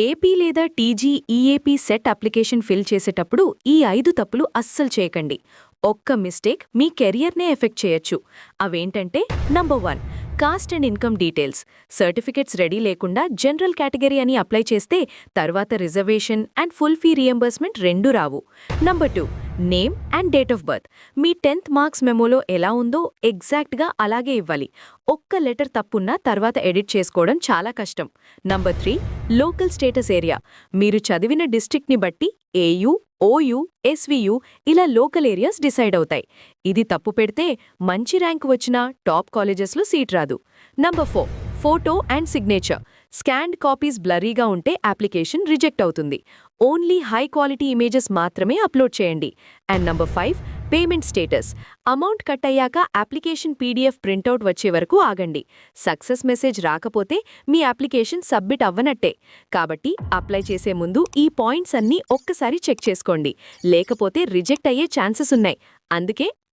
AP లేదా TG EAP set application fill చేసేటప్పుడు ఈ 5 తప్పులు అస్సలు చేయకండి. ఒక్క మిస్టేక్ మీ కెరియర్నే ఎఫెక్ట్ చేయొచ్చు. అవేంటంటే number 1, caste and income details. Certificates ready లేకుండా జనరల్ కేటగిరీ అని అప్లై చేస్తే తర్వాత reservation and full fee reimbursement రెండూ రావు. Number 2, name and date of birth. మీ 10th మార్క్స్ మెమోలో ఎలా ఉందో ఎగ్జాక్ట్గా అలాగే ఇవ్వాలి. ఒక్క లెటర్ తప్పున్నా తర్వాత ఎడిట్ చేసుకోవడం చాలా కష్టం. Number 3, local status area. మీరు చదివిన డిస్ట్రిక్ట్ని బట్టి ఏయూ, ఓయూ, ఎస్వీయూ ఇలా లోకల్ ఏరియాస్ డిసైడ్ అవుతాయి. ఇది తప్పు పెడితే మంచి ర్యాంక్ వచ్చినా టాప్ కాలేజెస్లో సీట్ రాదు. Number 4, photo and signature. Scanned copies బ్లరీగా ఉంటే అప్లికేషన్ రిజెక్ట్ అవుతుంది. ఓన్లీ హై క్వాలిటీ ఇమేజెస్ మాత్రమే అప్లోడ్ చేయండి. And number 5, payment status. Amount cut అయ్యాక అప్లికేషన్ పీడీఎఫ్ ప్రింటౌట్ వచ్చే వరకు ఆగండి. సక్సెస్ మెసేజ్ రాకపోతే మీ అప్లికేషన్ సబ్మిట్ అవ్వనట్టే. కాబట్టి అప్లై చేసే ముందు ఈ పాయింట్స్ అన్నీ ఒక్కసారి చెక్ చేసుకోండి. లేకపోతే రిజెక్ట్ అయ్యే ఛాన్సెస్ ఉన్నాయి. అందుకే